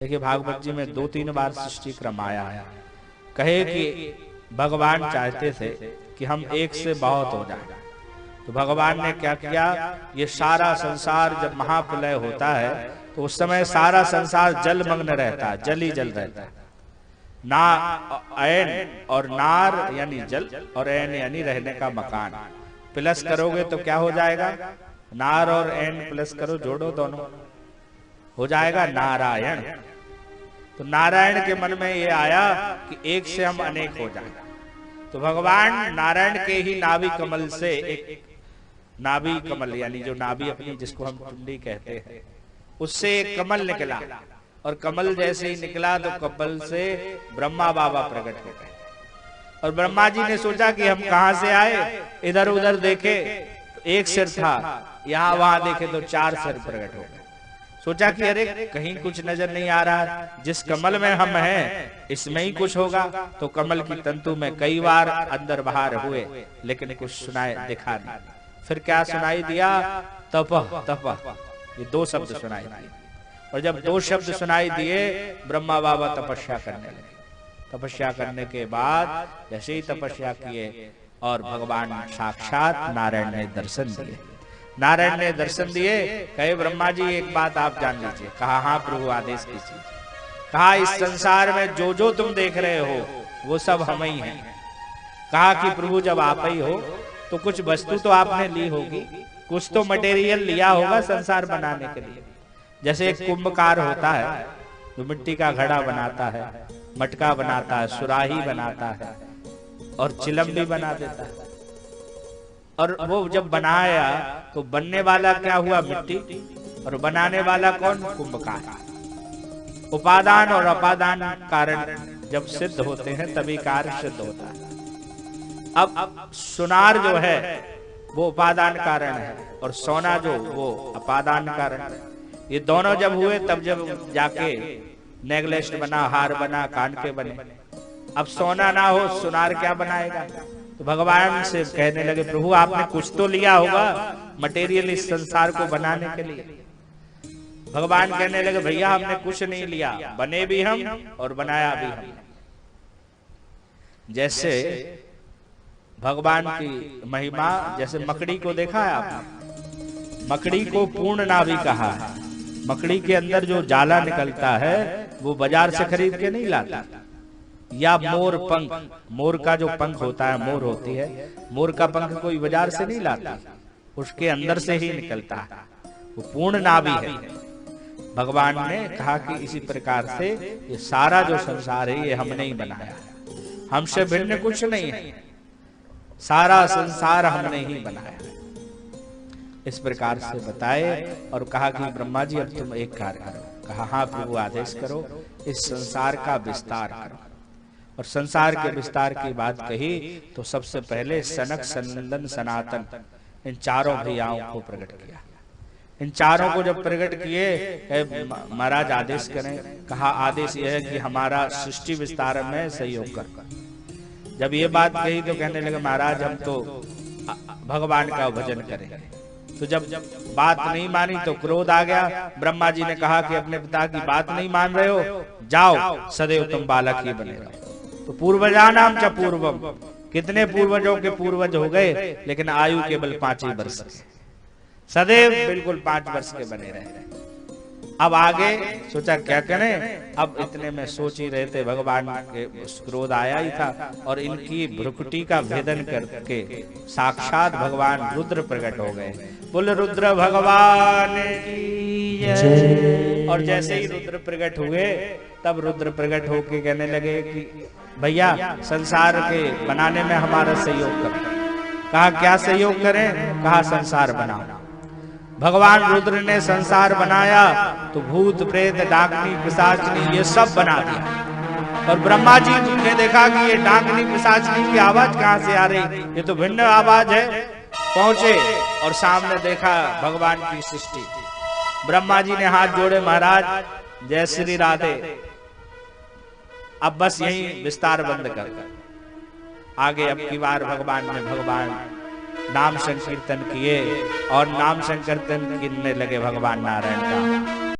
देखिए भागवत जी में 2-3 बार सृष्टि क्रम आया है। कहे कि भगवान चाहते थे कि हम एक से बहुत हो जाए, तो भगवान ने क्या किया, ये सारा संसार जब महाप्रलय होता है तो उस समय सारा संसार जलमग्न रहता है, जल ही जल रहता है। ना ऐन और नार यानी जल और ऐन यानी रहने का मकान, प्लस करोगे तो क्या हो जाएगा, नार और ऐन प्लस करो, जोड़ो दोनों, हो जाएगा नारायण। तो नारायण के मन में ये आया कि एक से हम अनेक हो जाए, तो भगवान नारायण के ही नाभि कमल से एक नाभि कमल यानी जो नाभि अपनी जिसको हम टुंडी कहते हैं, उससे एक कमल निकला, और कमल जैसे ही निकला तो कमल से ब्रह्मा बाबा प्रकट हो गए। और ब्रह्मा जी ने सोचा कि हम कहां से आए, इधर उधर देखे तो एक सिर था, यहां वहां देखे तो 4 सिर प्रकट हो गए। सोचा कि अरे कहीं कुछ नजर नहीं आ रहा, जिस कमल में हम हैं इसमें ही कुछ होगा। तो कमल की तंतु में कई बार अंदर बाहर हुए, लेकिन कुछ सुनाई दिखा नहीं। फिर क्या सुनाई दिया, तपह तपह, ये 2 शब्द सुनाई दिए। और जब 2 शब्द सुनाई दिए, ब्रह्मा बाबा तपस्या करने लगे। तपस्या करने के बाद जैसे ही तपस्या किए और भगवान साक्षात नारायण ने दर्शन दिए। नारायण ने दर्शन दिए, कहे ब्रह्मा जी एक बात आप जान लीजिए। कहा हाँ प्रभु आदेश कीजिए। कहा इस संसार में जो जो तुम देख रहे हो वो सब हम ही हैं। कहा कि प्रभु जब आप ही हो तो कुछ वस्तु तो आपने ली होगी, कुछ तो मटेरियल लिया होगा संसार बनाने के लिए। जैसे एक कुंभकार होता है जो मिट्टी का घड़ा बनाता है, मटका बनाता है, सुराही बनाता है और चिलम भी बना देता है। और वो जब बनाया तो बनने वाला क्या हुआ, मिट्टी, और बनाने वाला कौन, कुंभकार। उपादान और अपादान कारण जब सिद्ध होते हैं तभी कार्य सिद्ध होता है। अब सुनार जो है वो उपादान कारण है और सोना जो वो अपादान कारण है। ये दोनों जब हुए तब जब जाके नेकलेस बना, हार बना, कान के बने। अब सोना ना हो सुनार क्या बनाएगा। तो भगवान से कहने लगे प्रभु आपने कुछ तो लिया होगा मटेरियल इस संसार को बनाने के लिए। भगवान कहने लगे भैया हमने कुछ नहीं लिया, बने भी हम और बनाया भी हम। जैसे भगवान की महिमा, जैसे मकड़ी को देखा है आपने, मकड़ी को पूर्ण नाभि कहा है। मकड़ी के अंदर जो जाला निकलता है वो बाजार से खरीद के नहीं लाता। या मोर पंख, मोर का जो पंख होता है, मोर होती है, मोर का पंख कोई बाजार से नहीं लाता, उसके अंदर से ही निकलता है, वो पूर्ण नाभि है। भगवान ने कहा कि इसी प्रकार से ये सारा जो संसार है ये हमने ही बनाया है, हमसे भिन्न कुछ नहीं है, सारा संसार हमने ही बनाया है। इस प्रकार से बताए और कहा कि ब्रह्मा जी अब तुम एक कार्य करो। कहा हाँ प्रभु आदेश करो, इस संसार का विस्तार करो। और संसार के विस्तार की बात कही तो सबसे पहले सनक, सनंदन, सनातन इन चारों भैयाओं को प्रकट किया। इन चारों को जब प्रकट किए, महाराज आदेश करें। कहा आदेश यह है कि हमारा सृष्टि विस्तार में सहयोग कर। जब ये बात कही तो कहने लगे महाराज हम तो भगवान का भजन करेंगे। तो जब बात नहीं मानी तो क्रोध आ गया। ब्रह्मा जी ने कहा कि अपने पिता की बात नहीं मान रहे हो, जाओ सदैव तुम बालक ही बने रहो। तो पूर्वजानाम च पूर्वम, कितने पूर्वजों के पूर्वज हो गए, लेकिन आयु केवल 5 ही वर्ष, सदैव बिल्कुल 5 वर्ष के बने रहे। अब आगे सोचा क्या करें। अब इतने में सोच ही रहे थे, भगवान के क्रोध आया ही था और इनकी भ्रुकुटी का भेदन करके साक्षात भगवान रुद्र प्रकट हो गए। बोल रुद्र भगवान की जय। और जैसे ही रुद्र प्रकट हुए तब रुद्र प्रकट होके कहने लगे कि भैया संसार के बनाने में हमारा सहयोग करो। कहा क्या सहयोग करें। कहा संसार बनाओ। भगवान रुद्र ने संसार बनाया तो भूत प्रेत डाकनी पिशाचनी ये सब बना दिया। और ब्रह्मा जी ने देखा कि ये डाकनी पिशाचनी की आवाज कहां से आ रही, ये तो भिन्न आवाज है। पहुंचे और सामने देखा भगवान की सृष्टि। ब्रह्मा जी ने हाथ जोड़े, महाराज जय श्री राधे, अब बस यही विस्तार बंद कर। आगे अब की बार भगवान नाम संकीर्तन किए और नाम संकीर्तन करने लगे भगवान नारायण का।